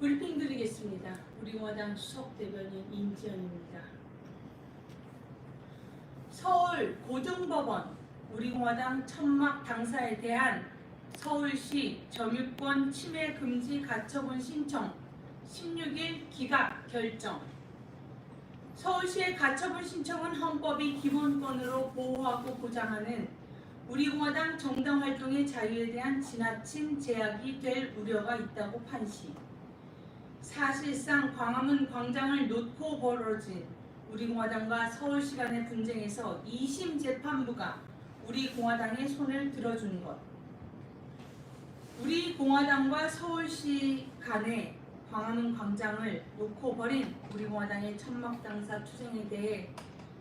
브리핑 드리겠습니다. 우리공화당 수석대변인 임지연입니다. 서울 고등법원 우리공화당 천막 당사에 대한 서울시 점유권 침해 금지 가처분 신청 16일 기각 결정. 서울시의 가처분 신청은 헌법이 기본권으로 보호하고 보장하는 우리공화당 정당활동의 자유에 대한 지나친 제약이 될 우려가 있다고 판시. 사실상 광화문 광장을 놓고 벌어진 우리공화당과 서울시 간의 분쟁에서 2심 재판부가 우리공화당의 손을 들어준 것. 우리공화당과 서울시 간의 광화문 광장을 놓고 벌인 우리공화당의 천막당사 투쟁에 대해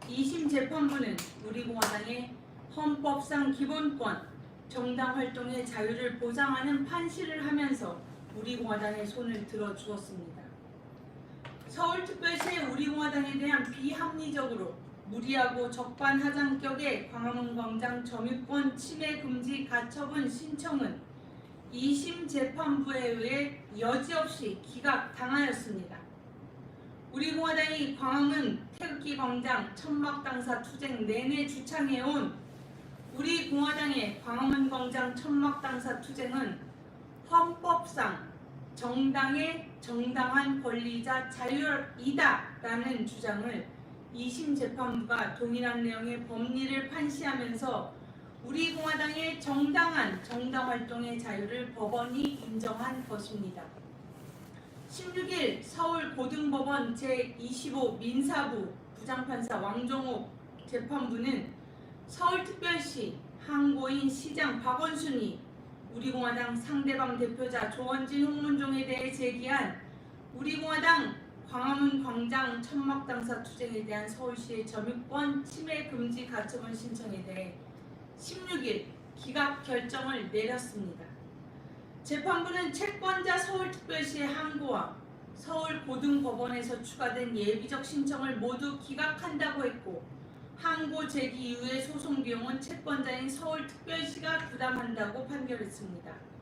2심 재판부는 우리공화당의 헌법상 기본권, 정당활동의 자유를 보장하는 판시를 하면서 우리공화당의 손을 들어주었습니다. 서울특별시의 우리공화당에 대한 비합리적으로 무리하고 적반하장격의 광화문 광장 점유권 침해 금지 가처분 신청은 2심 재판부에 의해 여지없이 기각당하였습니다. 우리공화당이 광화문 태극기 광장 천막당사 투쟁 내내 주창해온 우리공화당의 광화문 광장 천막당사 투쟁은 헌법상 정당의 정당한 권리이자 자유이다라는 주장을 2심 재판부가 동일한 내용의 법리를 판시하면서 우리공화당의 정당한 정당활동의 자유를 법원이 인정한 것입니다. 16일 서울고등법원 제25 민사부 부장판사 왕종옥 재판부는 서울특별시 항고인 시장 박원순이 우리공화당 상대방 대표자 조원진 홍문종에 대해 제기한 우리공화당 광화문 광장 천막당사 투쟁에 대한 서울시의 점유권 침해 금지 가처분 신청에 대해 16일 기각 결정을 내렸습니다. 재판부는 채권자 서울특별시의 항고와 서울고등법원에서 추가된 예비적 신청을 모두 기각한다고 했고, 항고 제기 이후의 소송 비용은 채권자인 서울특별시가 부담한다고 판결했습니다.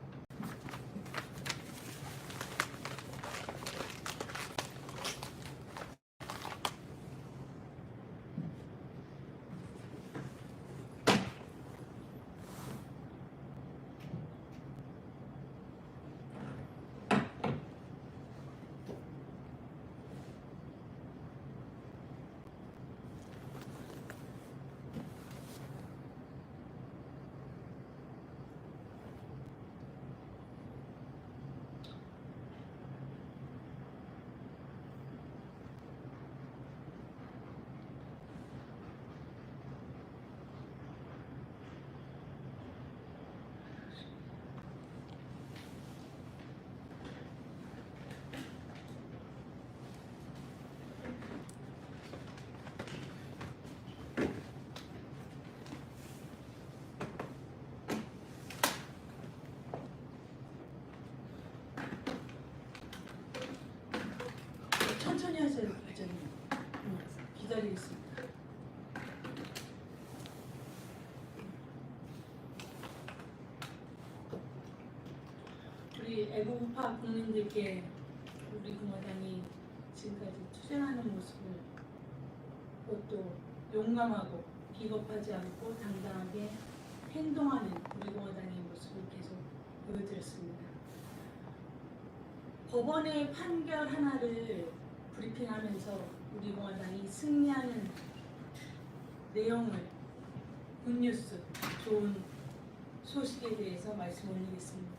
천천히 하세요, 기자님. 기다리겠습니다. 우리 애국우파 국민들께 우리공화당이 지금까지 투쟁하는 모습을 그것도 용감하고 비겁하지 않고 당당하게 행동하는 우리공화당의 모습을 계속 보여드렸습니다. 법원의 판결 하나를 브리핑하면서 우리공화당이 승리하는 내용을 굿뉴스, 좋은 소식에 대해서 말씀 올리겠습니다.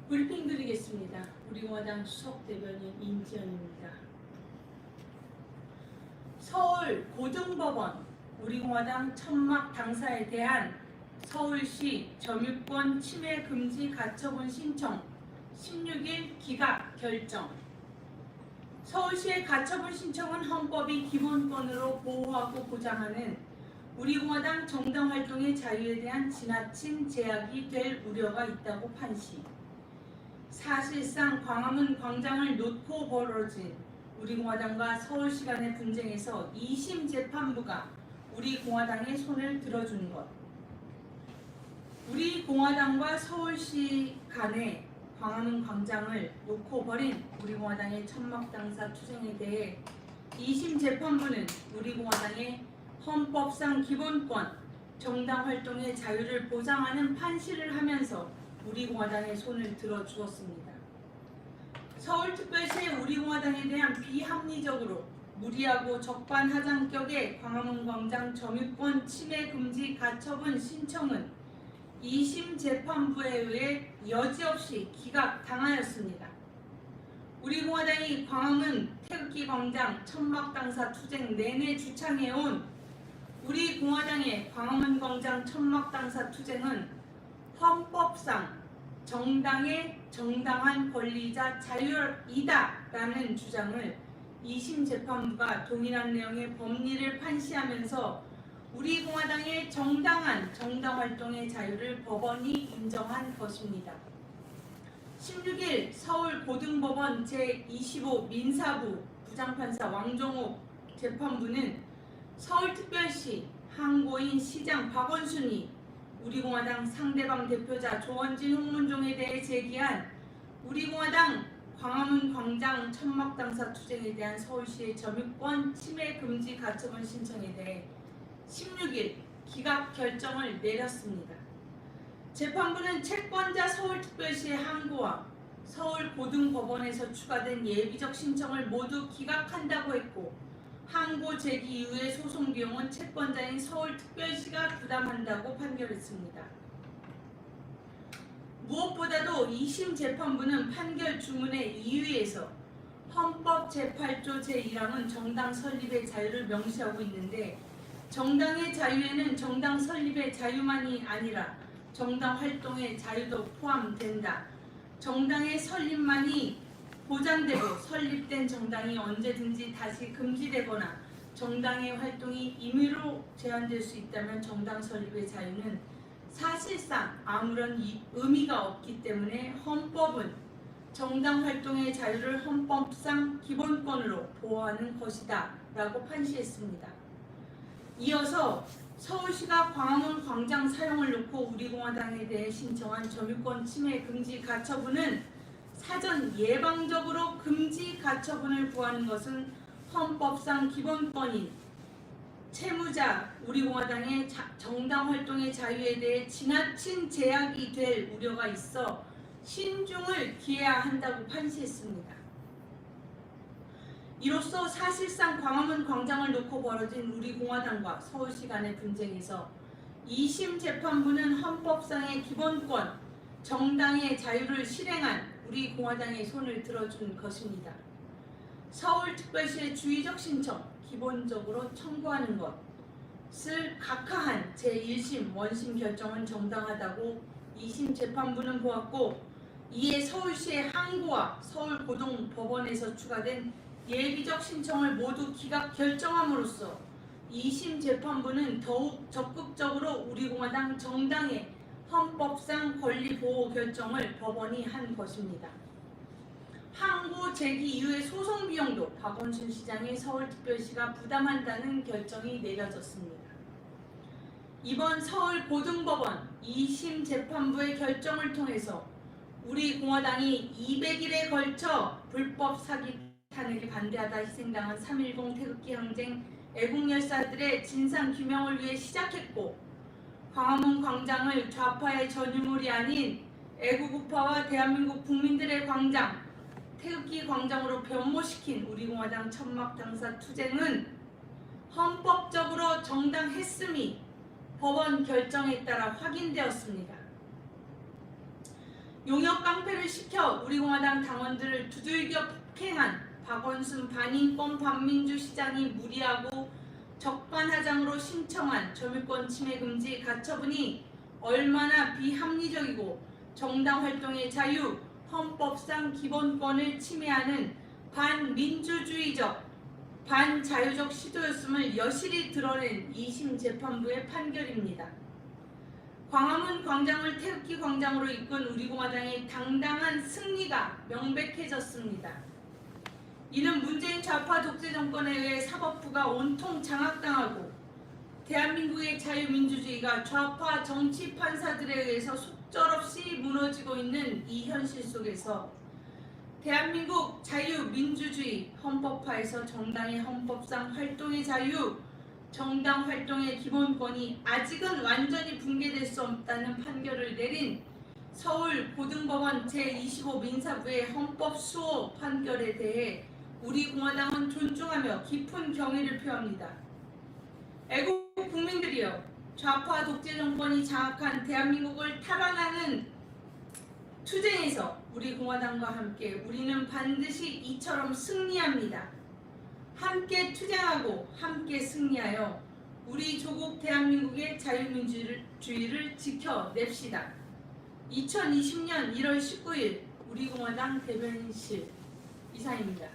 브리핑 드리겠습니다. 우리공화당 수석대변인 임지연입니다. 서울 고등법원 우리공화당 천막 당사에 대한 서울시 점유권 침해 금지 가처분 신청 16일 기각 결정. 서울시의 가처분 신청은 헌법이 기본권으로 보호하고 보장하는 우리공화당 정당활동의 자유에 대한 지나친 제약이 될 우려가 있다고 판시. 사실상 광화문 광장을 놓고 벌어진 우리공화당과 서울시 간의 분쟁에서 2심 재판부가 우리공화당의 손을 들어준 것. 우리 공화당과 서울시 간에 광화문 광장을 놓고 벌인 우리 공화당의 천막당사 투쟁에 대해 2심 재판부는 우리 공화당의 헌법상 기본권, 정당 활동의 자유를 보장하는 판시를 하면서 우리 공화당의 손을 들어주었습니다. 서울특별시의 우리 공화당에 대한 비합리적으로 무리하고 적반하장격의 광화문 광장 점유권 침해 금지 가처분 신청은 2심 재판부에 의해 여지없이 기각당하였습니다. 우리 공화당이 광화문 태극기 광장 천막당사 투쟁 내내 주창해온 우리 공화당의 광화문 광장 천막당사 투쟁은 헌법상 정당의 정당한 권리이자 자유이다라는 주장을 2심 재판부가 동일한 내용의 법리를 판시하면서 우리 공화당의 정당한 정당활동의 자유를 법원이 인정한 것입니다. 16일 서울고등법원 제25 민사부 부장판사 왕종옥 재판부는 서울특별시 항고인 시장 박원순이 우리 공화당 상대방 대표자 조원진 홍문종에 대해 제기한 우리 공화당 광화문 광장 천막당사 투쟁에 대한 서울시의 점유권 침해 금지 가처분 신청에 대해 16일 기각 결정을 내렸습니다. 재판부는 채권자 서울특별시의 항고와 서울고등법원에서 추가된 예비적 신청을 모두 기각한다고 했고 항고 제기 이후의 소송 비용은 채권자인 서울특별시가 부담한다고 판결했습니다. 무엇보다도 2심 재판부는 판결 주문의 2위에서 헌법 제8조 제1항은 정당 설립의 자유를 명시하고 있는데 정당의 자유에는 정당 설립의 자유만이 아니라 정당 활동의 자유도 포함된다. 정당의 설립만이 보장되고 설립된 정당이 언제든지 다시 금지되거나 정당의 활동이 임의로 제한될 수 있다면 정당 설립의 자유는 사실상 아무런 의미가 없기 때문에 헌법은 정당 활동의 자유를 헌법상 기본권으로 보호하는 것이다 라고 판시했습니다. 이어서 서울시가 광화문 광장 사용을 놓고 우리 공화당에 대해 신청한 점유권 침해 금지 가처분은 사전 예방적으로 금지 가처분을 구하는 것은 헌법상 기본권인 채무자 우리 공화당의 정당 활동의 자유에 대해 지나친 제약이 될 우려가 있어 신중을 기해야 한다고 판시했습니다. 이로써 사실상 광화문 광장을 놓고 벌어진 우리 공화당과 서울시 간의 분쟁에서 2심 재판부는 헌법상의 기본권, 정당의 자유를 실행한 우리 공화당의 손을 들어준 것입니다. 서울특별시의 주의적 신청, 기본적으로 청구하는 것을 각하한 제1심 원심 결정은 정당하다고 2심 재판부는 보았고 이에 서울시의 항고와 서울고등법원에서 추가된 예비적 신청을 모두 기각 결정함으로써 2심 재판부는 더욱 적극적으로 우리 공화당 정당의 헌법상 권리 보호 결정을 법원이 한 것입니다. 항고 제기 이후의 소송 비용도 박원순 시장의 서울특별시가 부담한다는 결정이 내려졌습니다. 이번 서울고등법원 2심 재판부의 결정을 통해서 우리 공화당이 200일에 걸쳐 불법 사기 탄핵에 반대하다 희생당한 3.10 태극기 항쟁 애국열사들의 진상규명을 위해 시작했고 광화문 광장을 좌파의 전유물이 아닌 애국우파와 대한민국 국민들의 광장, 태극기 광장으로 변모시킨 우리 공화당 천막당사 투쟁은 헌법적으로 정당했음이 법원 결정에 따라 확인되었습니다. 용역 깡패를 시켜 우리 공화당 당원들을 두들겨 폭행한 박원순 반인권 반민주 시장이 무리하고 적반하장으로 신청한 점유권 침해 금지 가처분이 얼마나 비합리적이고 정당 활동의 자유, 헌법상 기본권을 침해하는 반민주주의적, 반자유적 시도였음을 여실히 드러낸 2심 재판부의 판결입니다. 광화문 광장을 태극기 광장으로 이끈 우리 공화당의 당당한 승리가 명백해졌습니다. 이는 문재인 좌파 독재 정권에 의해 사법부가 온통 장악당하고 대한민국의 자유민주주의가 좌파 정치 판사들에 의해서 속절없이 무너지고 있는 이 현실 속에서 대한민국 자유민주주의 헌법화에서 정당의 헌법상 활동의 자유, 정당 활동의 기본권이 아직은 완전히 붕괴될 수 없다는 판결을 내린 서울고등법원 제25 민사부의 헌법수호 판결에 대해 우리 공화당은 존중하며 깊은 경의를 표합니다. 애국 국민들이여, 좌파 독재 정권이 장악한 대한민국을 탈환하는 투쟁에서 우리 공화당과 함께 우리는 반드시 이처럼 승리합니다. 함께 투쟁하고 함께 승리하여 우리 조국 대한민국의 자유민주주의를 지켜냅시다. 2020년 1월 19일 우리 공화당 대변인실 이상입니다.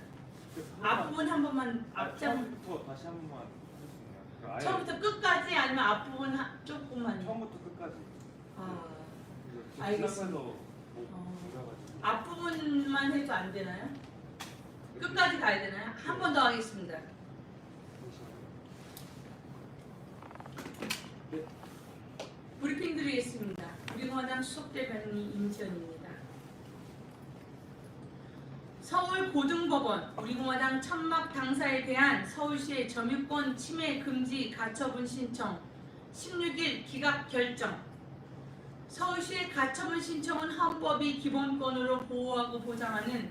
앞부분 한 번만 처음부터 다시 한 번만 해주세요. 아예 처음부터 끝까지 아니면 앞부분 조금만. 처음부터 끝까지. 알겠습니다. 몰라가지고. 앞부분만 해도 안 되나요? 끝까지 가야 되나요? 한 번 더 하겠습니다. 네. 브리핑 드리겠습니다. 우리 공화당 수석대변인 임지연입니다. 서울고등법원 우리 공화당 천막 당사에 대한 서울시의 점유권 침해 금지 가처분 신청 16일 기각 결정. 서울시의 가처분 신청은 헌법이 기본권으로 보호하고 보장하는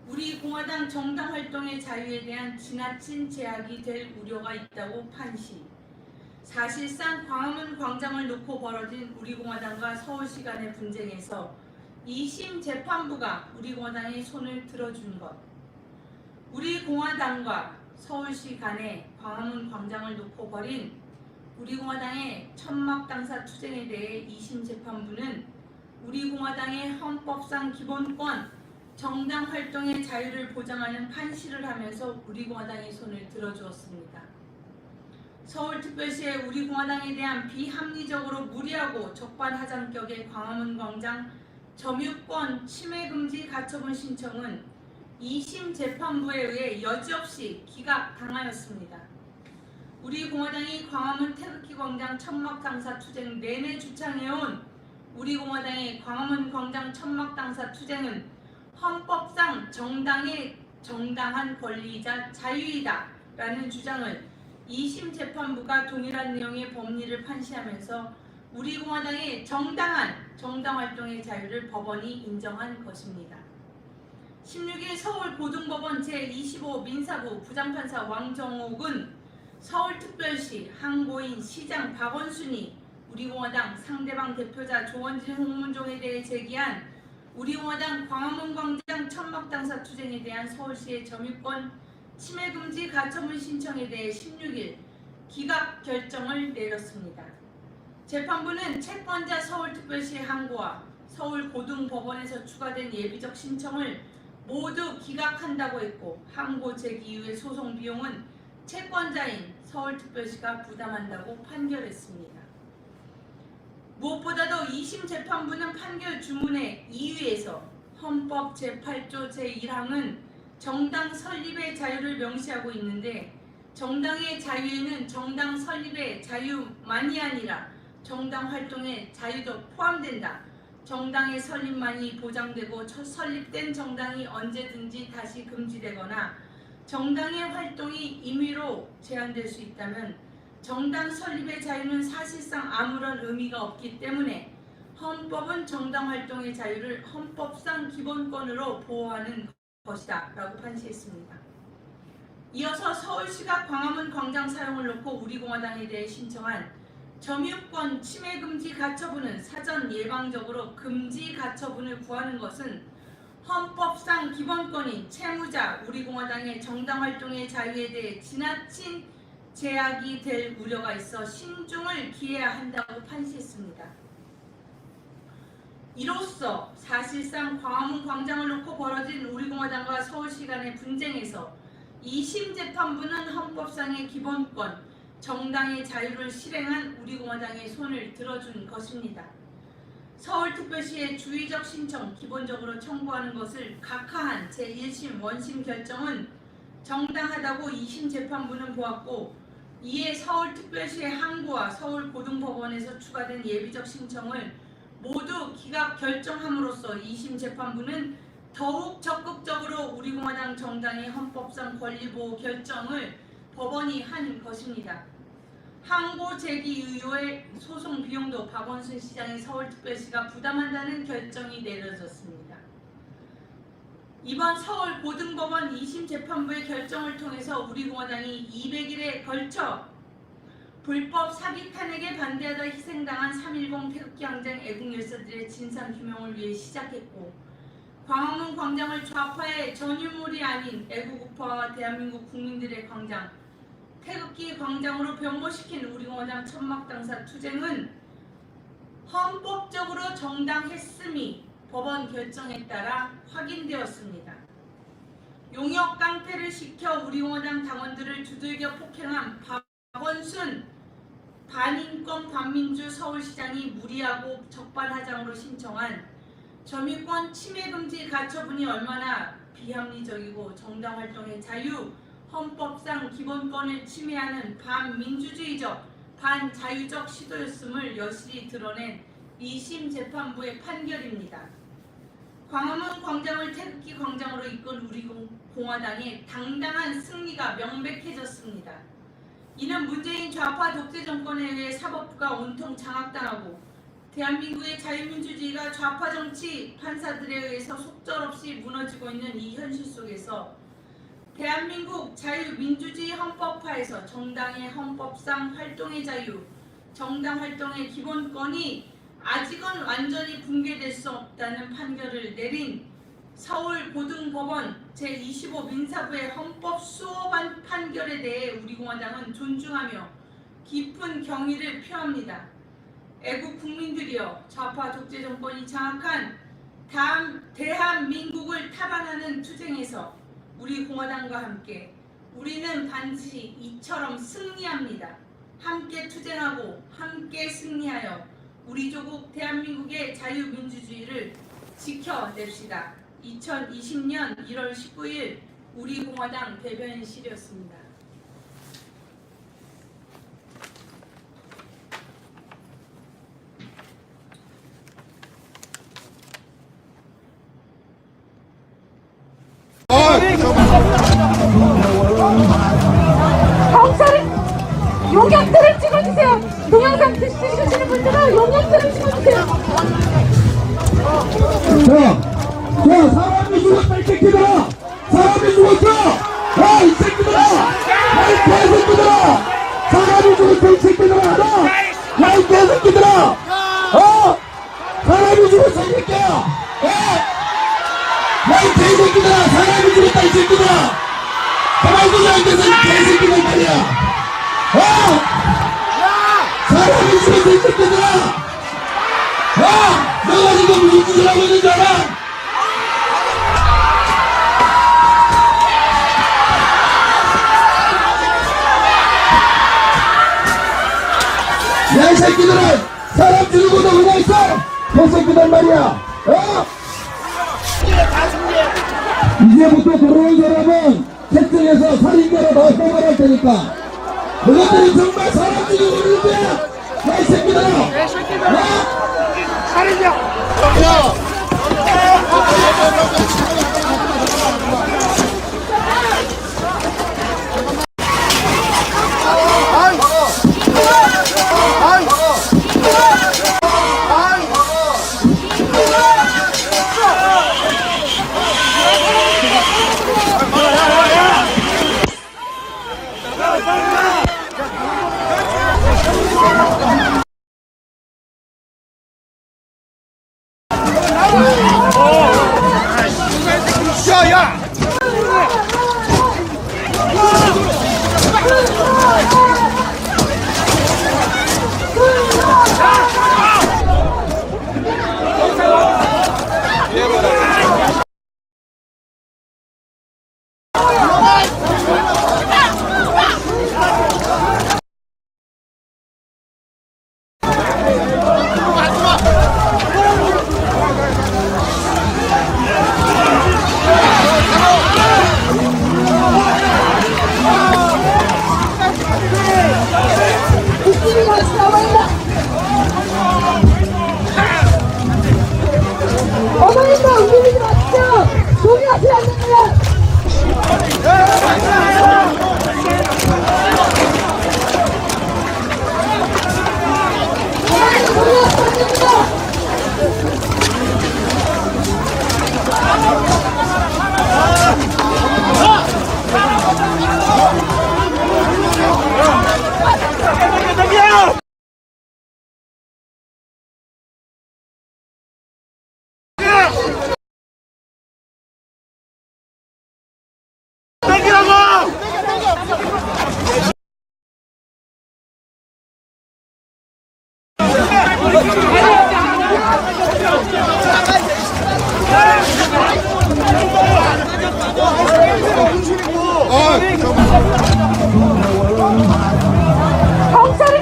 우리 공화당 정당 활동의 자유에 대한 지나친 제약이 될 우려가 있다고 판시. 사실상 광화문 광장을 놓고 벌어진 우리 공화당과 서울시 간의 분쟁에서 2심 재판부가 우리 공화당의 손을 들어준 것. 우리 공화당과 서울시 간의 광화문 광장을 놓고 벌인 우리 공화당의 천막 당사 투쟁에 대해 2심 재판부는 우리 공화당의 헌법상 기본권, 정당 활동의 자유를 보장하는 판시를 하면서 우리 공화당의 손을 들어주었습니다. 서울특별시의 우리 공화당에 대한 비합리적으로 무리하고 적반하장격의 광화문 광장 점유권 침해금지 가처분 신청은 2심 재판부에 의해 여지없이 기각당하였습니다. 우리 공화당이 광화문 태극기 광장 천막 당사 투쟁 내내 주창해온 우리 공화당의 광화문 광장 천막 당사 투쟁은 헌법상 정당의 정당한 권리이자 자유이다 라는 주장을 2심 재판부가 동일한 내용의 법리를 판시하면서 우리 공화당의 정당한 정당활동의 자유를 법원이 인정한 것입니다. 16일 서울고등법원 제25 민사부 부장판사 왕정옥은 서울특별시 항고인 시장 박원순이 우리 공화당 상대방 대표자 조원진 홍문종에 대해 제기한 우리 공화당 광화문 광장 천막당사 투쟁에 대한 서울시의 점유권 침해금지 가처분 신청에 대해 16일 기각 결정을 내렸습니다. 재판부는 채권자 서울특별시 항고와 서울고등법원에서 추가된 예비적 신청을 모두 기각한다고 했고, 항고 제기 이후의 소송 비용은 채권자인 서울특별시가 부담한다고 판결했습니다. 무엇보다도 2심 재판부는 판결 주문의 2위에서 헌법 제8조 제1항은 정당 설립의 자유를 명시하고 있는데, 정당의 자유에는 정당 설립의 자유만이 아니라 정당 활동의 자유도 포함된다. 정당의 설립만이 보장되고 설립된 정당이 언제든지 다시 금지되거나 정당의 활동이 임의로 제한될 수 있다면 정당 설립의 자유는 사실상 아무런 의미가 없기 때문에 헌법은 정당 활동의 자유를 헌법상 기본권으로 보호하는 것이다 라고 판시했습니다. 이어서 서울시가 광화문 광장 사용을 놓고 우리공화당에 대해 신청한 점유권 침해금지 가처분은 사전 예방적으로 금지 가처분을 구하는 것은 헌법상 기본권인 채무자 우리공화당의 정당활동의 자유에 대해 지나친 제약이 될 우려가 있어 신중을 기해야 한다고 판시했습니다. 이로써 사실상 광화문 광장을 놓고 벌어진 우리공화당과 서울시 간의 분쟁에서 2심 재판부는 헌법상의 기본권, 정당의 자유를 실행한 우리공화당의 손을 들어준 것입니다. 서울특별시의 주의적 신청 기본적으로 청구하는 것을 각하한 제1심 원심 결정은 정당하다고 2심 재판부는 보았고, 이에 서울특별시의 항구와 서울고등법원에서 추가된 예비적 신청을 모두 기각 결정함으로써 2심 재판부는 더욱 적극적으로 우리공화당 정당의 헌법상 권리보호 결정을 법원이 한 것입니다. 항고 제기 이후의 소송 비용도 박원순 시장이 서울특별시가 부담한다는 결정이 내려졌습니다. 이번 서울고등법원 2심 재판부의 결정을 통해서 우리공화당이 200일에 걸쳐 불법 사기 탄핵에 반대하다 희생당한 3.10 태극기 항쟁 애국 열사들의 진상규명을 위해 시작했고, 광화문 광장을 좌파의 전유물이 아닌 애국 우파와 대한민국 국민들의 광장, 태극기 광장으로 변모시킨 우리공화당 천막당사 투쟁은 헌법적으로 정당했음이 법원 결정에 따라 확인되었습니다. 용역 깡패를 시켜 우리공화당 당원들을 두들겨 폭행한 박원순 반인권 반민주 서울시장이 무리하고 적반하장으로 신청한 점유권 침해금지 가처분이 얼마나 비합리적이고 정당활동의 자유, 헌법상 기본권을 침해하는 반민주주의적, 반자유적 시도였음을 여실히 드러낸 2심 재판부의 판결입니다. 광화문 광장을 태극기 광장으로 이끈 우리공화당의 당당한 승리가 명백해졌습니다. 이는 문재인 좌파 독재 정권에 의해 사법부가 온통 장악당하고 대한민국의 자유민주주의가 좌파 정치 판사들에 의해서 속절없이 무너지고 있는 이 현실 속에서 대한민국 자유민주주의 헌법화에서 정당의 헌법상 활동의 자유, 정당 활동의 기본권이 아직은 완전히 붕괴될 수 없다는 판결을 내린 서울고등법원 제25 민사부의 헌법 수호 판결에 대해 우리공화당은 존중하며 깊은 경의를 표합니다. 애국 국민들이여, 좌파 독재 정권이 장악한 대한민국을 탈환하는 투쟁에서 우리 공화당과 함께 우리는 반드시 이처럼 승리합니다. 함께 투쟁하고 함께 승리하여 우리 조국 대한민국의 자유민주주의를 지켜냅시다. 2020년 1월 19일 우리공화당 대변인실이었습니다. 경찰은 용역들을 찍어주세요. 동영상 찍으시는 분들은 용역들을 찍어주세요. 자, 사람이 죽었다, 이 새끼들아! 사람이 죽었어! 야, 이 새끼들아! 야, 이 개새끼들아! 사람이 죽었다, 이 새끼들아! 야, 이 개새끼들아! 사람이 죽었어, 이 새끼야! 야, 이 개새끼들아! 사람이 죽었다, 이 새끼들아! 가만히 두지 않겠어, 이 개새끼들 말이야! 사람이 죽었어, 이 새끼들아! 너가 지금 무슨 짓을 하고 있는 줄 알아? 야, 이 새끼들은 사람 죽이고도 그냥 있어! 개새끼들 말이야! 이제부터 들어온 사람은 채팅에서 살인자로 다 뽑아낼 테니까 그것들이 정말 사람 죽이고 있는 거야! 야, 이 새끼들아! 살인자! 국민과 움직이지 마십시오. 동의하지 않습니다. 경찰은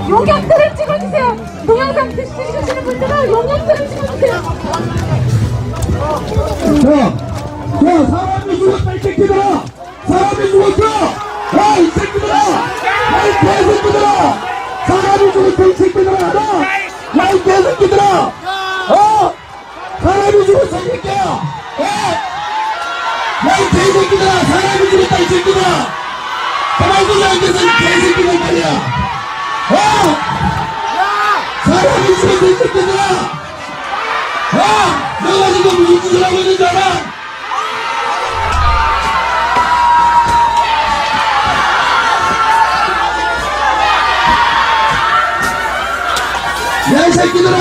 용역들을 찍어주세요. 동영상 찍으시는 분들은 용역들을 찍어주세요. 자, 사람이 죽었다, 이 새끼들아! 사람이 죽었어! 야, 이 새끼들아! 야, 이 개새끼들아! 사람이 죽었다, 이 새끼들아! 야, 이 개새끼들아! 사람이 죽었어, 이 새끼야! 야, 이 개새끼들아! 사람이 죽었다, 이 새끼들아! 가만히 두지 않겠어, 이 개새끼들 말이야! 사람이 죽었어, 이 새끼들아! 내가 지금 무슨 짓을 하고 있는 줄 알아? 야, 이 새끼들은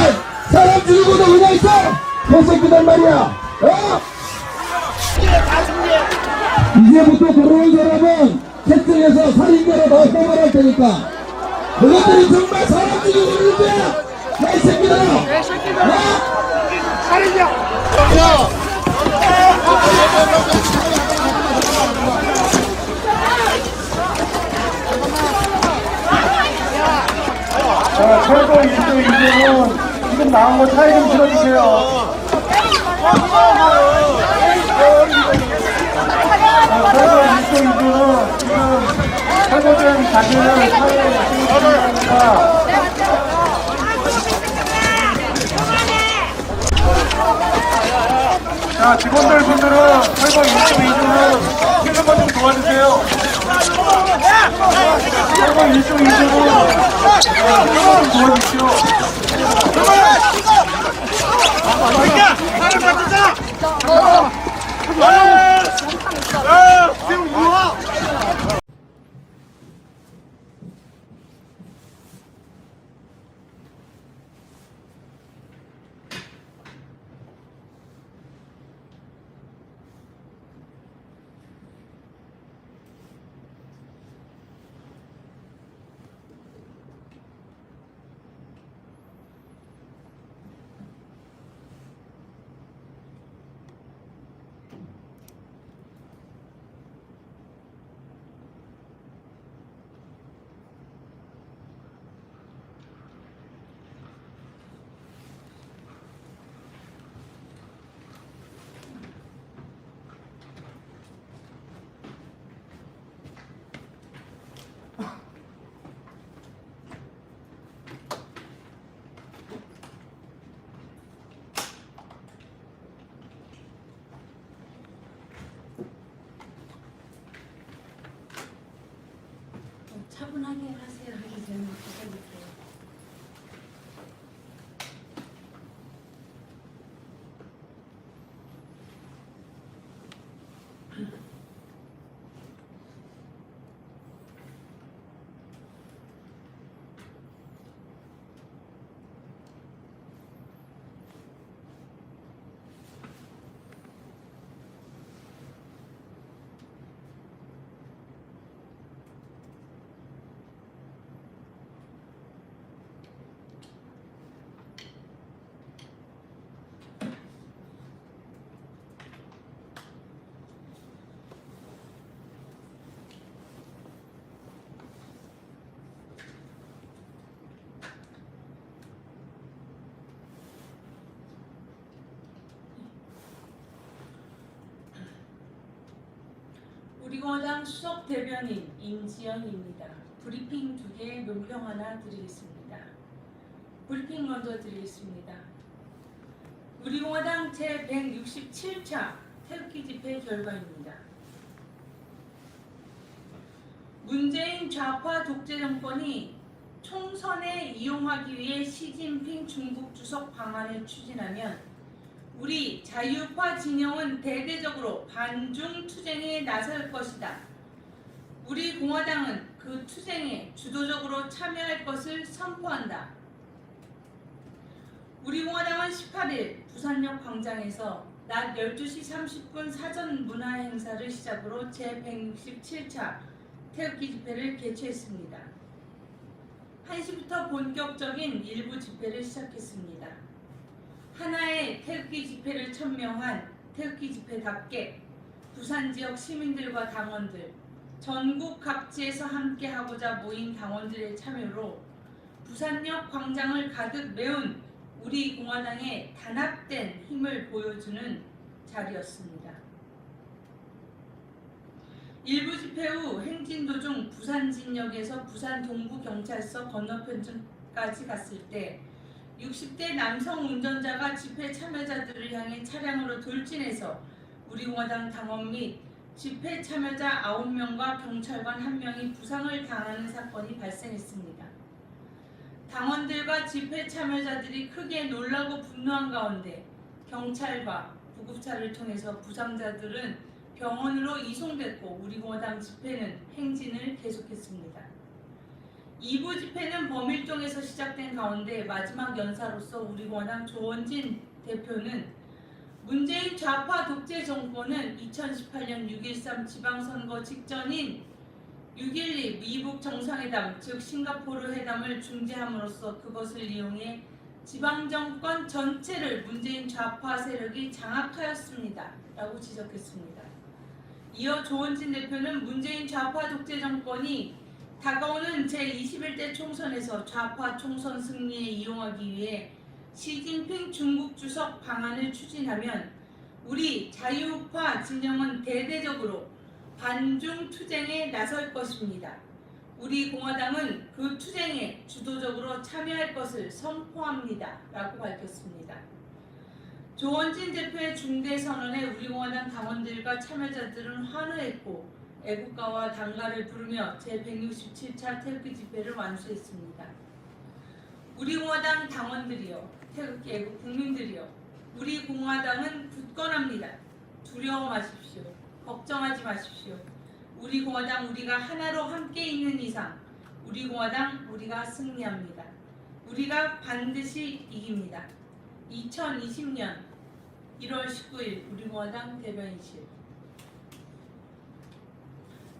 사람 죽이고도 그냥 있어! 개새끼들 말이야! 이제부터 들어온 사람은 채팅에서 살인자로 더 뽑아낼 테니까 그것들이 정말 사람 죽이고 있는 거야! 야, 이 새끼들아! 자, 철거 1조 2조는 지금 나온 거 차이 좀 들어주세요. 철거 1조 2조는 지금 철거된 자기는 사회에 있으니까 자, 직원들 분들은 철거 1조 2조는 퇴근 거좀 도와주세요. 철거 1조 2조는 좀 도와주십시오. 차분하게 하세요. 하기 전에 부탁드릴게요. 우리공화당 수석 대변인 임지연입니다. 브리핑 2개, 논평 하나 드리겠습니다. 브리핑 먼저 드리겠습니다. 우리공화당 제167차 태극기 집회 결과입니다. 문재인 좌파 독재 정권이 총선에 이용하기 위해 시진핑 중국 주석 방안을 추진하면 우리 자유파 진영은 대대적으로 반중 투쟁에 나설 것이다. 우리 공화당은 그 투쟁에 주도적으로 참여할 것을 선포한다. 우리 공화당은 18일 부산역 광장에서 낮 12시 30분 사전 문화 행사를 시작으로 제167차 태극기 집회를 개최했습니다. 1시부터 본격적인 일부 집회를 시작했습니다. 하나의 태극기 집회를 천명한 태극기 집회답게 부산 지역 시민들과 당원들, 전국 각지에서 함께하고자 모인 당원들의 참여로 부산역 광장을 가득 메운 우리 공화당의 단합된 힘을 보여주는 자리였습니다. 일부 집회 후 행진 도중 부산진역에서 부산 동부경찰서 건너편까지 갔을 때 60대 남성 운전자가 집회 참여자들을 향해 차량으로 돌진해서 우리공화당 당원 및 집회 참여자 9명과 경찰관 1명이 부상을 당하는 사건이 발생했습니다. 당원들과 집회 참여자들이 크게 놀라고 분노한 가운데 경찰과 구급차를 통해서 부상자들은 병원으로 이송됐고 우리공화당 집회는 행진을 계속했습니다. 2부 집회는 범일동에서 시작된 가운데 마지막 연사로서 우리공화당 조원진 대표는 문재인 좌파 독재 정권은 2018년 6.13 지방선거 직전인 6.12 미북 정상회담 즉 싱가포르 회담을 중재함으로써 그것을 이용해 지방정권 전체를 문재인 좌파 세력이 장악하였습니다. 라고 지적했습니다. 이어 조원진 대표는 문재인 좌파 독재 정권이 다가오는 제21대 총선에서 좌파 총선 승리에 이용하기 위해 시진핑 중국 주석 방안을 추진하면 우리 자유파 진영은 대대적으로 반중 투쟁에 나설 것입니다. 우리 공화당은 그 투쟁에 주도적으로 참여할 것을 선포합니다. 라고 밝혔습니다. 조원진 대표의 중대 선언에 우리공화당 당원들과 참여자들은 환호했고 애국가와 당가를 부르며 제167차 태극기 집회를 완수했습니다. 우리공화당 당원들이여, 태극기 애국 국민들이여, 우리 공화당은 굳건합니다. 두려워 마십시오. 걱정하지 마십시오. 우리 공화당 우리가 하나로 함께 있는 이상 우리 공화당 우리가 승리합니다. 우리가 반드시 이깁니다. 2020년 1월 19일 우리공화당 대변인실.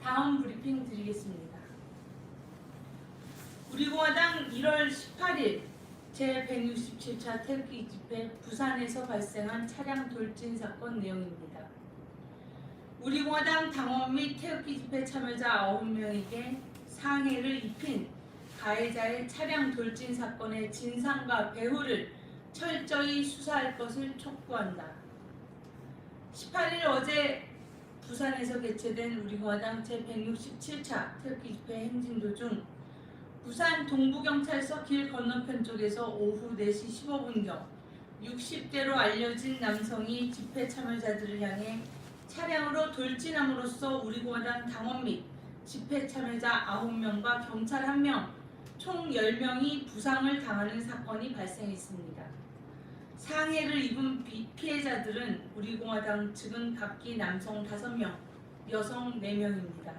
다음 브리핑 드리겠습니다. 우리공화당 1월 18일 제167차 태극기 집회 부산에서 발생한 차량 돌진 사건 내용입니다. 우리공화당 당원 및 태극기 집회 참여자 9명에게 상해를 입힌 가해자의 차량 돌진 사건의 진상과 배후를 철저히 수사할 것을 촉구한다. 18일 어제 부산에서 개최된 우리공화당 제167차 태극기 집회 행진 도중 부산 동부경찰서 길 건너편 쪽에서 오후 4시 15분경 60대로 알려진 남성이 집회 참여자들을 향해 차량으로 돌진함으로써 우리공화당 당원 및 집회 참여자 9명과 경찰 1명, 총 10명이 부상을 당하는 사건이 발생했습니다. 상해를 입은 피해자들은 우리공화당 측은 각기 남성 5명, 여성 4명입니다.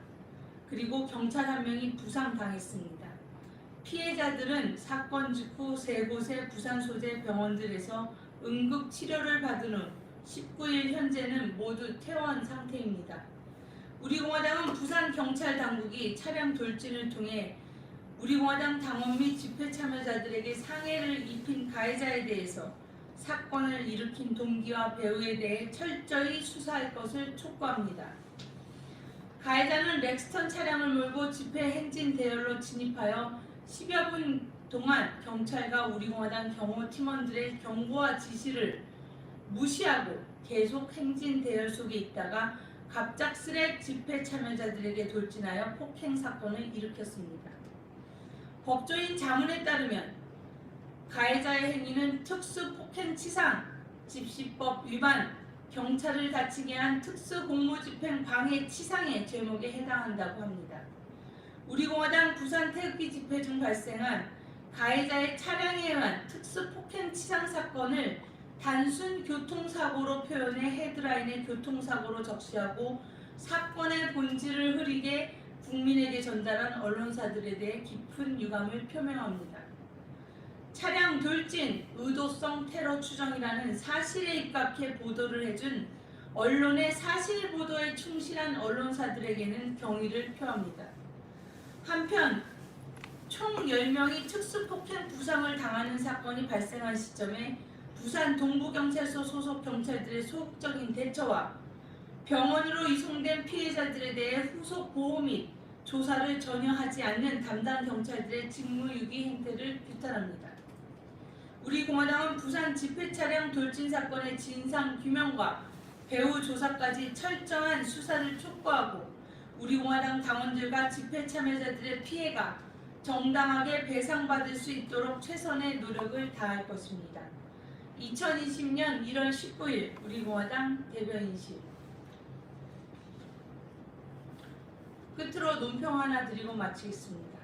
그리고 경찰 1명이 부상당했습니다. 피해자들은 사건 직후 3곳의 부산 소재 병원들에서 응급 치료를 받은 후 19일 현재는 모두 퇴원 상태입니다. 우리공화당은 부산 경찰 당국이 차량 돌진을 통해 우리공화당 당원 및 집회 참여자들에게 상해를 입힌 가해자에 대해서 사건을 일으킨 동기와 배후에 대해 철저히 수사할 것을 촉구합니다. 가해자는 렉스턴 차량을 몰고 집회 행진 대열로 진입하여 10여 분 동안 경찰과 우리공화당 경호 팀원들의 경고와 지시를 무시하고 계속 행진 대열 속에 있다가 갑작스레 집회 참여자들에게 돌진하여 폭행 사건을 일으켰습니다. 법조인 자문에 따르면 가해자의 행위는 특수 폭행치상 집시법 위반, 경찰을 다치게 한 특수공무집행 방해 치상의 죄목에 해당한다고 합니다. 우리공화당 부산 태극기 집회 중 발생한 가해자의 차량에 의한 특수폭행 치상 사건을 단순 교통사고로 표현해 헤드라인에 교통사고로 적시하고 사건의 본질을 흐리게 국민에게 전달한 언론사들에 대해 깊은 유감을 표명합니다. 차량 돌진, 의도성 테러 추정이라는 사실에 입각해 보도를 해준 언론의 사실 보도에 충실한 언론사들에게는 경의를 표합니다. 한편 총 10명이 특수폭행 부상을 당하는 사건이 발생한 시점에 부산 동부경찰서 소속 경찰들의 소극적인 대처와 병원으로 이송된 피해자들에 대해 후속 보호 및 조사를 전혀 하지 않는 담당 경찰들의 직무유기 행태를 규탄합니다. 우리공화당은 부산 집회 차량 돌진 사건의 진상 규명과 배후 조사까지 철저한 수사를 촉구하고 우리공화당 당원들과 집회 참여자들의 피해가 정당하게 배상받을 수 있도록 최선의 노력을 다할 것입니다. 2020년 1월 19일 우리공화당 대변인실. 끝으로 논평 하나 드리고 마치겠습니다.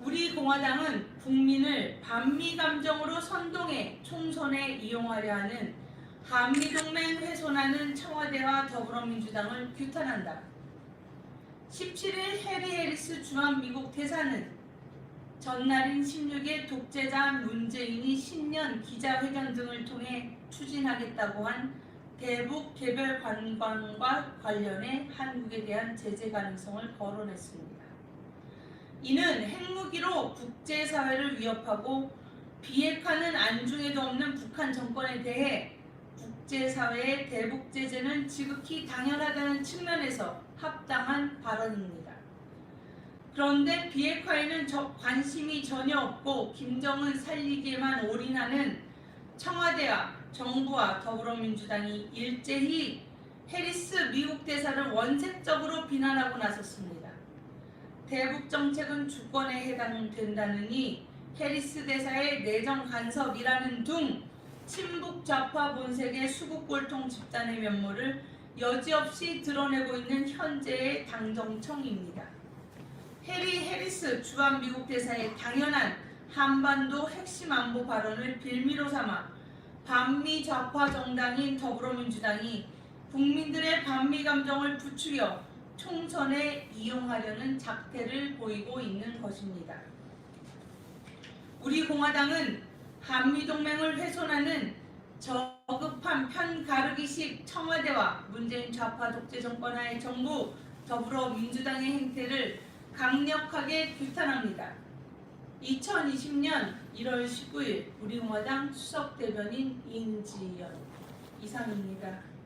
우리공화당은 국민을 반미 감정으로 선동해 총선에 이용하려 하는 한미동맹 훼손하는 청와대와 더불어민주당을 규탄한다. 17일 해리 해리스 주한미국 대사는 전날인 16일 독재자 문재인이 신년 기자회견 등을 통해 추진하겠다고 한 대북 개별 관광과 관련해 한국에 대한 제재 가능성을 거론했습니다. 이는 핵무기로 국제사회를 위협하고 비핵화는 안중에도 없는 북한 정권에 대해 국제사회의 대북 제재는 지극히 당연하다는 측면에서 합당한 발언입니다. 그런데 비핵화에는 관심이 전혀 없고 김정은 살리기에만 올인하는 청와대와 정부와 더불어민주당이 일제히 해리스 미국 대사를 원색적으로 비난하고 나섰습니다. 대북 정책은 주권에 해당된다느니 해리스 대사의 내정 간섭이라는 둥 친북 좌파 본색의 수국골통 집단의 면모를 여지없이 드러내고 있는 현재의 당정청입니다. 해리 해리스 주한미국 대사의 당연한 한반도 핵심 안보 발언을 빌미로 삼아 반미 좌파 정당인 더불어민주당이 국민들의 반미 감정을 부추겨 총선에 이용하려는 작태를 보이고 있는 것입니다. 우리 공화당은 한미동맹을 훼손하는 저급한 편가르기식 청와대와 문재인 좌파 독재 정권 하의 정부 더불어민주당의 행태를 강력하게 규탄합니다. 2020년 1월 19일 우리공화당 수석대변인 인지연 이상입니다.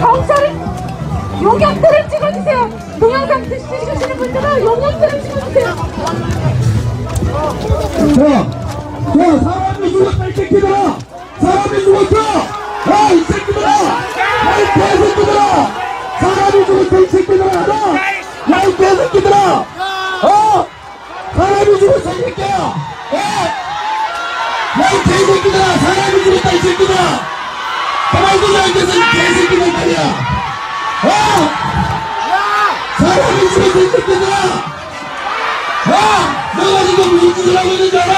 경찰은 용역들을 찍어주세요. 동영상 찍으시는 분들은 용역들을 찍어주세요. 자, 사람이 죽었다, 이 새끼들아! 사람이 죽었어! 야, 이 새끼들아! 야, 이 개새끼들아! 사람이 죽었다, 이 새끼들아! 야, 이 개새끼들아! 사람이 죽었어, 이 새끼야! 야, 이 개새끼들아! 사람이 죽었다, 이 새끼들아! 가만히 두지 않겠어, 이 개새끼들 말이야! 사람이 죽었어, 이 새끼들아! 너가 지금 무슨 짓을 하고 있는 줄 알아?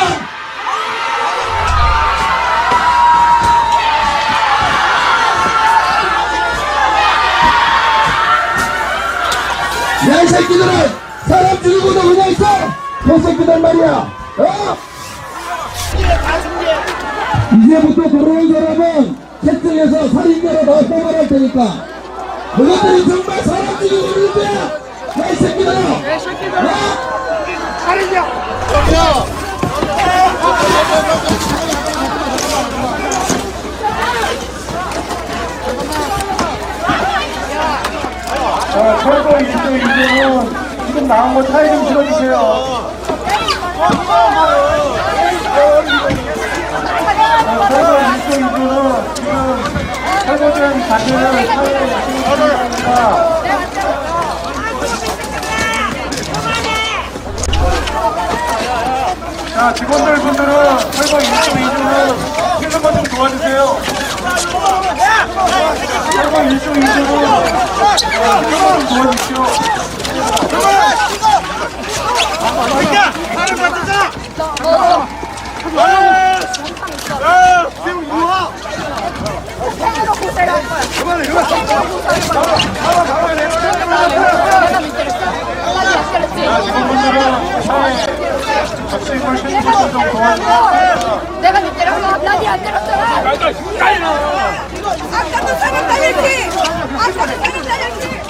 야, 이 새끼들은 사람 죽이고도 그냥 있어! 개새끼들 말이야! 이제부터 들어온 사람은 채팅에서 살인자로 다 뽑아낼 테니까 너희들이 정말 사람 죽이고 있는 거야! 야, 이 새끼들아! 철거 1조 2조는 지금 나온 거 차이 좀 실어주세요. 철거 1조 2조는 지금 철거된 자재를 사회에 약속했습니다. 자, 직원들 분들은 철거 1조 2조는 퇴근 좀 도와주세요. 철거 1조 2조는 퇴근 좀 도와주십시오. 직원분들은 사회에 적시임을 실시는 좀 도와주세요. 내가 니 때렸어. 나니 안 때렸잖아. 아까도 사람 날렸지. 아까도 사람 날렸지.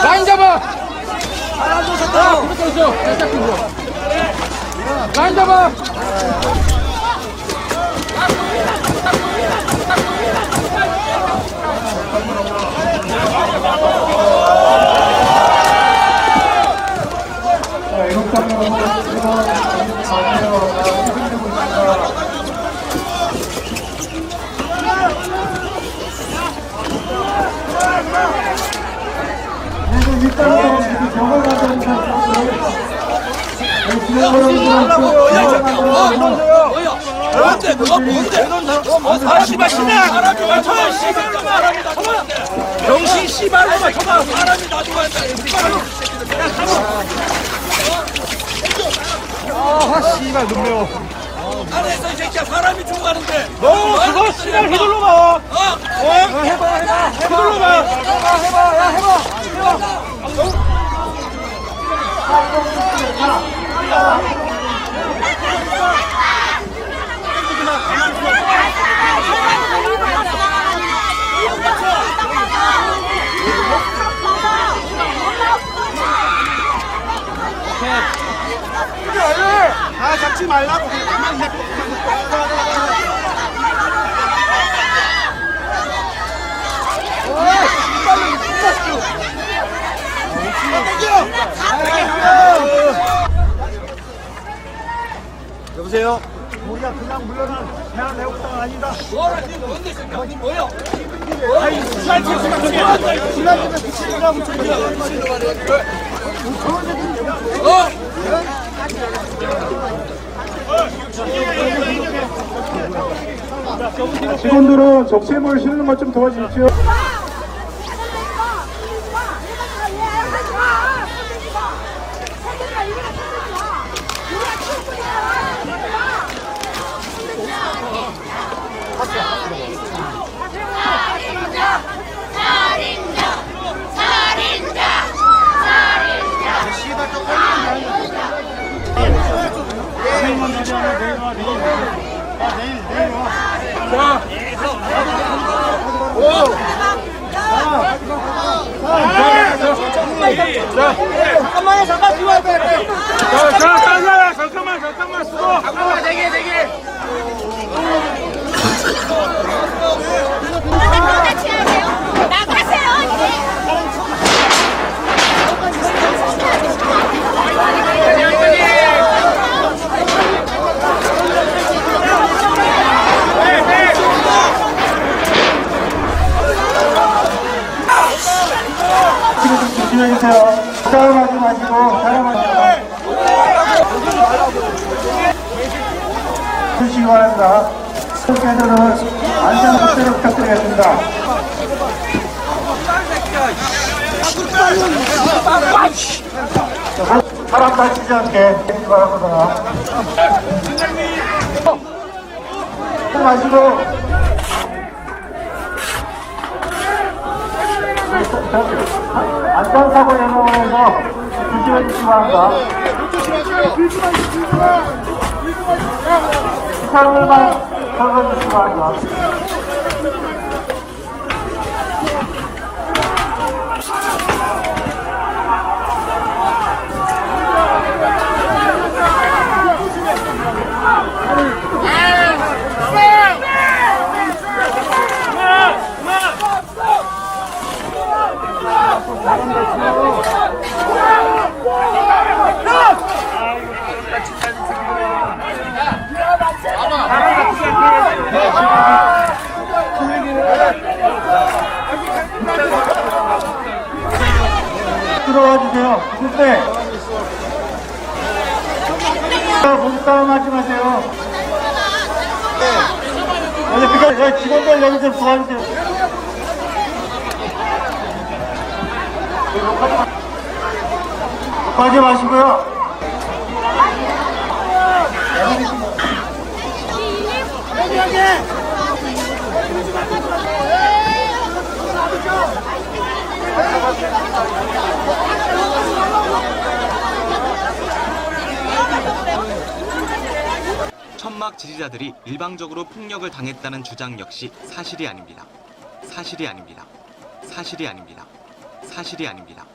라인 잡아! 라인 잡아! 뭔데 그거 뭔데? 사람이 씨발 사람이 맞춰 씨발놈아 병신 씨발놈아 저거 사람이 놔두고 한다. 씨발 눈 매워. 안에서 이 새끼야 사람이 죽어가는데 너 그거 씨발 휘둘러 봐. 해봐. 휘둘러 봐. 해봐. 아, 잡지 말라고. 여보세요? 우리가 그냥 물러난 대한 애국당 아니다. 뭐라 니 뭔데 새끼야 니 뭐야? 아이, 지난 집에 미친놈하고 저기. 직원들은 적재물 실는 것 좀 도와주십시오. 잠깐만요, 잠깐 들어와야 돼. 잠깐만, 수고. 잠깐만, 대기. 조심해주세요. 싸움하지 마시고 사람하지 주시기 바랍니다. 국회에서는 안전 확대를 부탁드리겠습니다. 사람 다치지 않게 해주시기 바랍니다. 하지 마시고 안전사고 예방에서 조심해 주시기 바랍니다. 시설물만 설거해 주시기 바랍니다. 들어와 주세요. 그때 몸싸움 하지 마세요. 여기 직원들 여기 좀 도와주세요. 욕하지 마시고요. 천막 지지자들이 일방적으로 폭력을 당했다는 주장 역시 사실이 아닙니다. 사실이 아닙니다. 사실이 아닙니다. 사실이 아닙니다.